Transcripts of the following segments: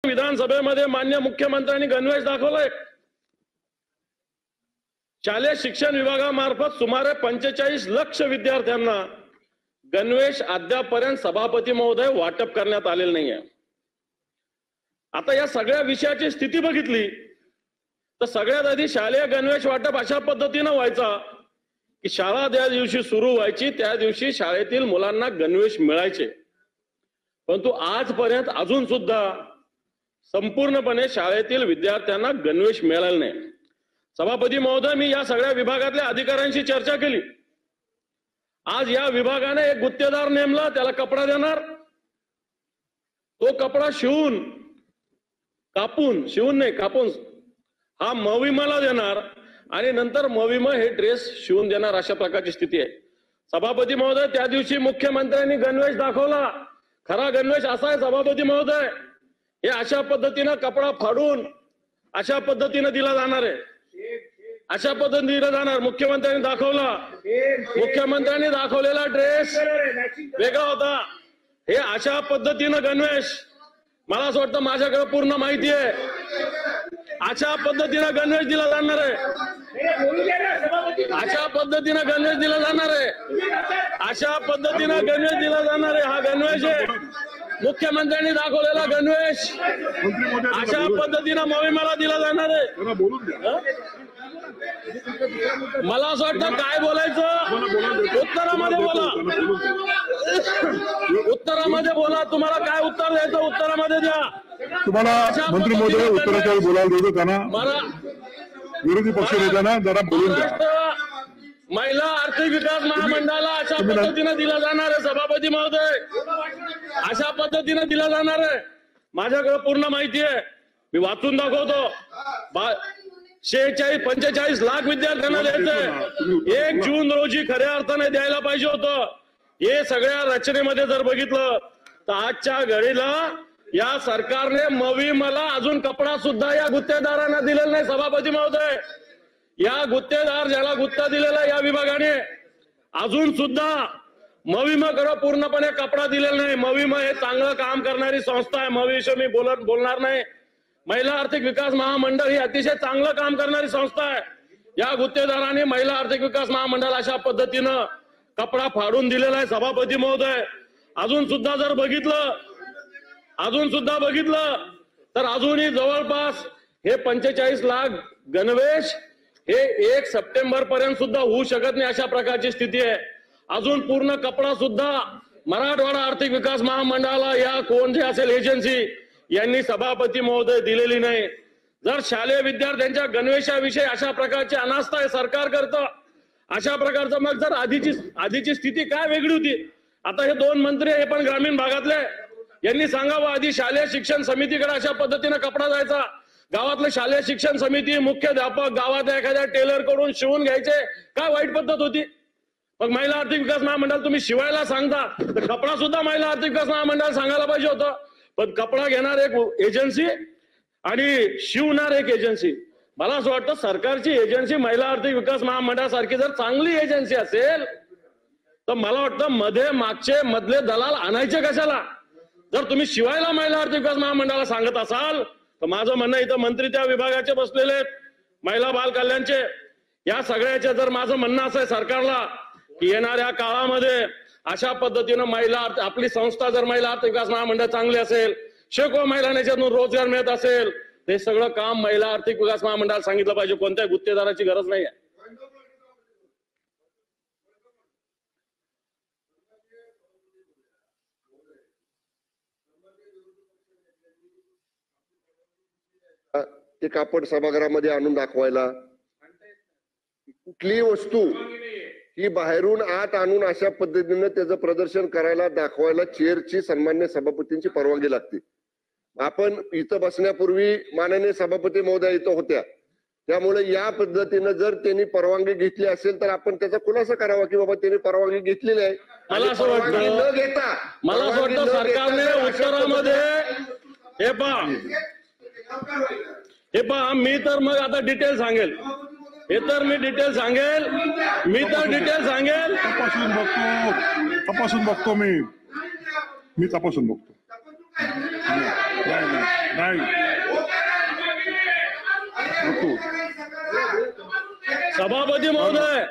विधानसभेमध्ये माननीय मुख्यमंत्र्यांनी गणवेश दाखवलाय। शालेय शिक्षण विभागामार्फत सुमारे 45 लाख विद्यार्थ्यांना गणवेश अद्यापपर्यंत सभापती महोदय वाटप करण्यात आलेले नाहीये। आता या सगळ्या विषयाची स्थिती बघितली तर सगळ्यात आधी शालेय गणवेश वाटप अशा पद्धतीनं व्हायचा की शाळा ज्या दिवशी सुरू व्हायची त्या दिवशी शाळेतील मुलांना गणवेश मिळायचे, परंतु आजपर्यंत अजून सुद्धा संपूर्णपणे शाळेतील विद्यार्थ्यांना गणवेश मिळालेला नाही। सभापती महोदय, मी या सगळ्या विभागातल्या अधिकाऱ्यांशी चर्चा केली। आज या विभागाने एक गुत्तेदार नेमला, त्याला कपडा देणार, तो कपडा कापून हा मविमाला देणार आणि नंतर मविम हे ड्रेस शिवून देणार, अशा प्रकारची स्थिती आहे। सभापती महोदय, त्या दिवशी मुख्यमंत्र्यांनी गणवेश दाखवला, खरा गणवेश असा आहे सभापती महोदय, हे अशा पद्धतीनं कपडा फाडून अशा पद्धतीनं दिला जाणार आहे, अशा पद्धतीने दिला जाणार। मुख्यमंत्र्यांनी दाखवला, मुख्यमंत्र्यांनी दाखवलेला ड्रेस वेगळा होता, हे अशा पद्धतीनं गणवेश, मला असं वाटतं माझ्याकडे पूर्ण माहिती आहे, अशा पद्धतीनं गणवेश दिला जाणार आहे, अशा पद्धतीनं गणवेश दिला जाणार आहे, अशा पद्धतीनं गणवेश दिला जाणार आहे। हा गणवेश आहे मुख्यमंत्र्यांनी दाखवलेला गणवेश, अशा पद्धतीनं मोहिमेला दिला जाणार आहे। मला असं वाटतं काय बोलायचं उत्तरामध्ये बोला, उत्तरामध्ये बोला, तुम्हाला काय उत्तर द्यायचं उत्तरामध्ये द्या। तुम्हाला मंत्री महोदय उत्तराच्या वेळी बोलायला देतो, त्यांना विरोधी पक्ष नेत्यांना जरा बोलून द्या। महिला आर्थिक विकास महामंडळाला अशा पद्धतीने दिला जाणार आहे सभापती महोदय, अशा पद्धतीने दिला जाणार आहे। माझ्याकडे पूर्ण माहिती आहे, मी वाचून दाखवतो। 45 लाख विद्यार्थ्यांना द्यायचंय, 1 जून रोजी खऱ्या अर्थाने द्यायला पाहिजे होतं। हे सगळ्या रचनेमध्ये जर बघितलं तर आजच्या घडीला या सरकारने मविमला अजून कपडा सुद्धा या गुत्तेदारांना दिलेला नाही सभापती महोदय। या गुत्तेदार ज्याला गुत्ता दिलेला या विभागाने अजून सुद्धा मविमकडे पूर्णपणे कपडा दिलेला नाही। मविम हे चांगलं काम करणारी संस्था आहे, मविविषयी मी बोलणार नाही। महिला आर्थिक विकास महामंडळ ही अतिशय चांगलं काम करणारी संस्था आहे। या गुत्तेदारांनी महिला आर्थिक विकास महामंडळ अशा पद्धतीनं कपडा फाडून दिलेला आहे सभापती महोदय। अजून सुद्धा बघितलं तर अजूनही जवळपास हे 45 लाख गणवेश हे 1 सप्टेंबर पर्यंत सुद्धा होऊ शकत नाही, अशा प्रकारची स्थिती आहे। अजून पूर्ण कपडा सुद्धा मराठवाडा आर्थिक विकास महामंडळाला या कोण जे असेल एजन्सी यांनी सभापती महोदय दिलेली नाही। जर शालेय विद्यार्थ्यांच्या गणवेशाविषयी अशा प्रकारची अनास्था आहे सरकार करतं, अशा प्रकारचं मग जर आधीची स्थिती काय वेगळी होती। आता हे 2 मंत्री हे पण ग्रामीण भागातले, यांनी सांगावं आधी शालेय शिक्षण समितीकडे अशा पद्धतीनं कपडा जायचा, गावातलं शालेय शिक्षण समिती मुख्याध्यापक गावात एखाद्या टेलर कडून शिवून घ्यायचे, काय वाईट पद्धत होती। मग महिला आर्थिक विकास महामंडळ तुम्ही शिवायला सांगता तर कपडा सुद्धा महिला आर्थिक विकास महामंडळ सांगायला पाहिजे होतं, पण कपडा घेणार एक एजन्सी आणि शिवणार एक एजन्सी। मला असं वाटतं सरकारची एजन्सी महिला आर्थिक विकास महामंडळासारखी जर चांगली एजन्सी असेल तर मला वाटतं मागचे मधले दलाल आणायचे कशाला। जर तुम्ही शिवायला महिला आर्थिक विकास महामंडळाला सांगत असाल तर माझं म्हणणं, इथं मंत्री त्या विभागाचे बसलेले आहेत, महिला बाल कल्याणचे, या सगळ्याचे जर माझं म्हणणं असं आहे सरकारला की येणाऱ्या काळामध्ये अशा पद्धतीनं आपली संस्था जर महिला आर्थिक विकास महामंडळ चांगली असेल, शेकडो महिलांना याच्यातून रोजगार मिळत असेल, ते सगळं काम महिला आर्थिक विकास महामंडळाला सांगितलं पाहिजे, कोणत्याही गुत्तेदाराची गरज नाही आहे। ते कापड सभागृहामध्ये आणून दाखवायला, कुठलीही वस्तू ही बाहेरून आत आणून अशा पद्धतीने त्याचं प्रदर्शन करायला दाखवायला चेअरची सन्मान्य सभापतींची परवानगी लागते। आपण इथं बसण्यापूर्वी माननीय सभापती महोदय इथं होत्या, त्यामुळे या पद्धतीने जर त्यांनी परवानगी घेतली असेल तर आपण त्याचा खुलासा करावा की बाबा त्यांनी परवानगी घेतलेली आहे। मला असं वाटतं सरकारने उत्तरामध्ये हे पहा मी तर मग आता डिटेल सांगेल, मी डिटेल सांगेल, तपासून बघतो मी तपासून बघतो। नाही नको. सभापती महोदय,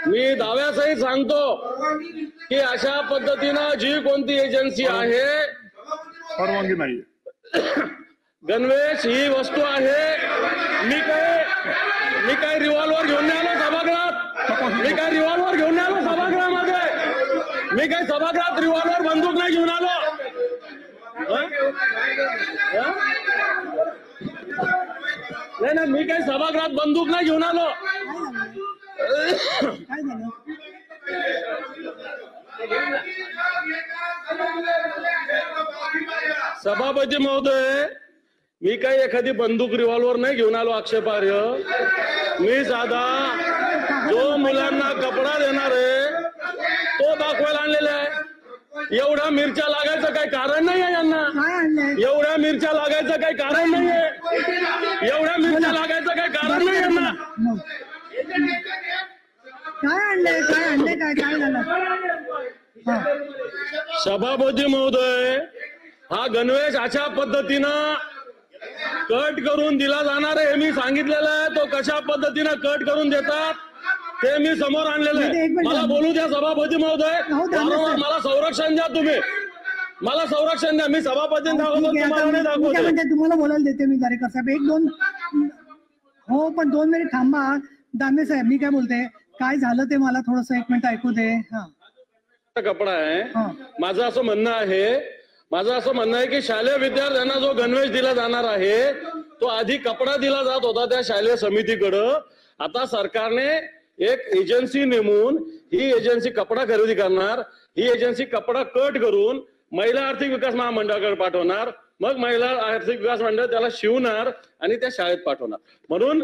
मी दाव्यासहित सांगतो की अशा पद्धतीनं जी कोणती एजन्सी आहे, परवानगी नाहीये. गणवेश ही वस्तू आहे. मी काय रिव्हॉल्वर घेऊन नाही आलो सभागृहात. मी काय रिव्हॉल्वर घेऊन नाही आलो सभागृहामध्ये. मी काय सभागृहात रिव्हॉल्वर बंदूक नाही घेऊन आलो. नाही, मी काही सभागृहात बंदूक नाही घेऊन आलो. काय झालं? सभापती महोदय, मी काही एखादी बंदूक रिव्हॉल्वर नाही घेऊन आलो आक्षेपार्ह. मी साधा जो मुलांना कपडा देणार आहे तो दाखवायला आणलेला आहे. एवढ्या मिरच्या लागायचं काही कारण नाही आहे यांना. काय आणलंय? एवढ्या मिरच्या लागायचं काही कारण नाहीये. एवढ्या मिरच्या लागायचं काही कारण नाही यांना. काय आणलंय? काय आणलंय? काय झालं? हा. सभापती महोदय, हा गणवेश अशा पद्धतीनं कट करून दिला जाणार आहे हे मी सांगितलेलं आहे. तो कशा पद्धतीनं कट करून देतात ते मी समोर आणलेलं आहे. मला बोलू द्या सभापती महोदय. वारंवार मला संरक्षण द्या तुम्ही. मला संरक्षण द्या. मी सभापती दाखवतो, तुम्हाला नाही दाखवतो. म्हणजे तुम्हाला बोलायला देते मी दरेकर साहेब. एक दोन हो, पण 2 मिनिट थांबा. दानवे साहेब, मी काय बोलते, काय झालं ते मला थोडस 1 मिनिट ऐकू दे. हा, कपडा आहे. हा. माझं असं म्हणणं आहे की शालेय विद्यार्थ्यांना जो गणवेश दिला जाणार आहे तो आधी कपडा दिला जात होता त्या शालेय समितीकडं. आता सरकारने एक एजन्सी नेमून ही एजन्सी कपडा खरेदी करणार. ही एजन्सी कपडा कट करून महिला आर्थिक विकास महामंडळाकडे पाठवणार. मग महिला आर्थिक विकास मंडळ त्याला शिवणार आणि त्या शाळेत पाठवणार. म्हणून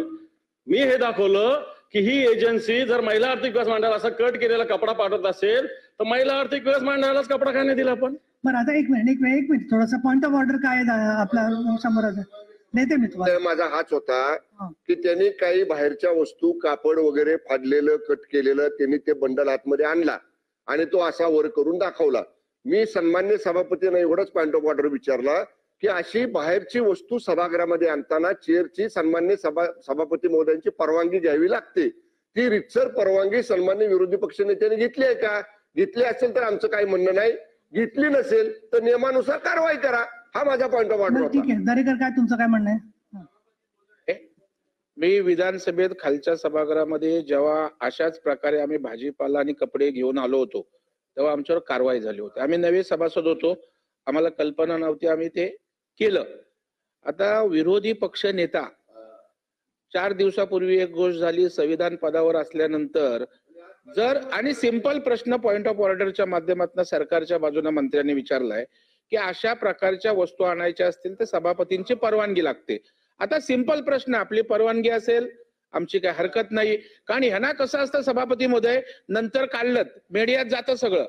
मी हे दाखवलं की ही एजन्सी जर महिला आर्थिक विकास मंडळ असा कट केलेला कपडा पाठवत असेल तर महिला आर्थिक विकास मंडळालाच कपडा काय नाही दिला आपण. बरं, आता एक मिनिट थोडंसं पॉइंट ऑफ ऑर्डर काय आहे आपला शंभराचा देते मी तुम्हाला. माझा हाच होता की त्यांनी काही बाहेरच्या वस्तू, कापड वगैरे फाडलेलं, कट केलेलं, त्यांनी ते बंडल आतमध्ये आणला आणि तो असा वर करून दाखवला. मी सन्मान्य सभापतींना एवढंच पॉइंट ऑफ ऑर्डर विचारला की अशी बाहेरची वस्तू सभागृहामध्ये आणताना चेअरची सन्मान्य सभापती महोदयांची परवानगी घ्यावी लागते. ती रितसर परवानगी सन्मान्य विरोधी पक्ष नेत्याने घेतली आहे का? घेतली असेल तर आमचं काही म्हणणं नाही. घेतली नसेल तर नियमानुसार कारवाई करा. हा माझा पॉइंट ऑफ ऑर्डर बरं, ठीक आहे. दरेकर, काय तुमचं काय म्हणणं आहे? मी विधानसभेत खालच्या सभागृहामध्ये जेव्हा अशाच प्रकारे आम्ही भाजीपाला आणि कपडे घेऊन आलो होतो तेव्हा आमच्यावर कारवाई झाली होती. आम्ही नवे सभासद होतो, आम्हाला कल्पना नव्हती, आम्ही ते केलं. आता विरोधी पक्ष नेता 4 दिवसापूर्वी एक गोष्ट झाली, संविधान पदावर असल्यानंतर जर, आणि सिंपल प्रश्न पॉइंट ऑफ ऑर्डरच्या माध्यमातून सरकारच्या बाजूने मंत्र्यांनी विचारलाय की अशा प्रकारच्या वस्तू आणायच्या असतील तर सभापतींची परवानगी लागते. आता सिंपल प्रश्न, आपली परवानगी असेल आमची काही हरकत नाही. कारण ह्यांना कसं असतं सभापती महोदय, नंतर काढलं मीडियात जातं सगळं.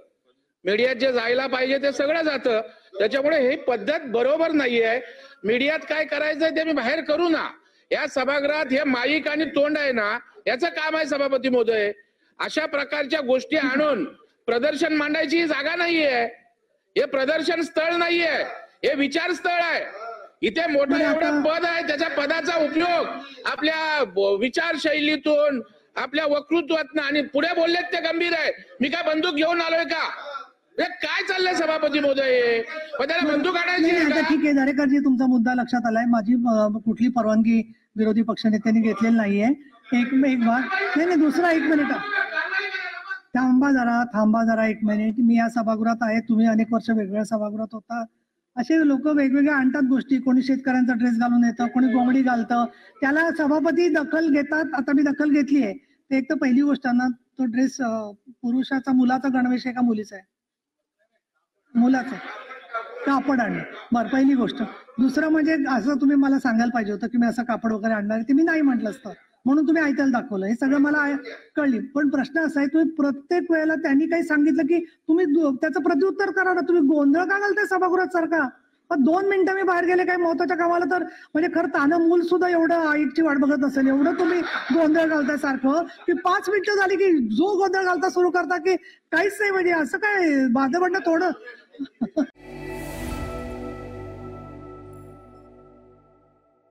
मीडियात जे जायला पाहिजे ते सगळं जातं. त्याच्यामुळे ही पद्धत बरोबर नाहीये. मीडियात काय करायचंय ते मी बाहेर करू ना. या सभागृहात हे माईक आणि तोंड आहे ना, याचं काम आहे सभापती महोदय. अशा प्रकारच्या गोष्टी आणून प्रदर्शन मांडायची जागा नाहीये. हे प्रदर्शन स्थळ नाहीये, हे विचार स्थळ आहे. इथे मोठं एवढं पद आहे, त्याच्या पदाचा उपयोग आपल्या विचारशैलीतून, आपल्या वक्तृत्वातून आणि पुढे बोललेत ते गंभीर आहे. मी काय बंदूक घेऊन आलोय का? काय चाललंय सभापती महोदय? त्याला बंदूक आणायची आहे का? ठीक आहे दरेकरजी, तुमचा मुद्दा लक्षात आलाय. माझी कुठली परवानगी विरोधी पक्षनेत्यांनी घेतलेली नाहीये. एक नाही, दुसरा 1 मिनिट थांबा जरा 1 मिनिट. मी या सभागृहात आहे, तुम्ही अनेक वर्ष वेगवेगळ्या सभागृहात होता. असे लोक वेगवेगळ्या आणतात गोष्टी. कोणी शेतकऱ्यांचा ड्रेस घालून येतं, कोणी गोंगडी घालतं, त्याला सभापती दखल घेतात. आता मी दखल घेतली आहे. एक तर पहिली गोष्ट ना, तो ड्रेस पुरुषाचा, मुलाचा गणवेश आहे का मुलीचा आहे? मुलाचा कापड आणलं. बरं, पहिली गोष्ट. दुसरं म्हणजे असं तुम्ही मला सांगायला पाहिजे होतं की मी असं कापड वगैरे आणणार, ते मी नाही म्हटलं असतं, म्हणून तुम्ही ऐकायला दाखवलं. हे सगळं मला कळली. पण प्रश्न असा आहे, तुम्ही प्रत्येक वेळेला त्यांनी काही सांगितलं की तुम्ही त्याचं प्रत्युत्तर करा ना. तुम्ही गोंधळ का घालताय सभागृहात सारखा? 2 मिनिटं मी बाहेर गेले काही महत्वाच्या कामाला तर म्हणजे खरं तानं मूल सुद्धा एवढं आईची वाट बघत असेल, एवढं तुम्ही गोंधळ घालताय सारखं की 5 मिनिटं झाली की जो गोंधळ घालता सुरू करता की काहीच नाही. म्हणजे असं काय बाधं थोडं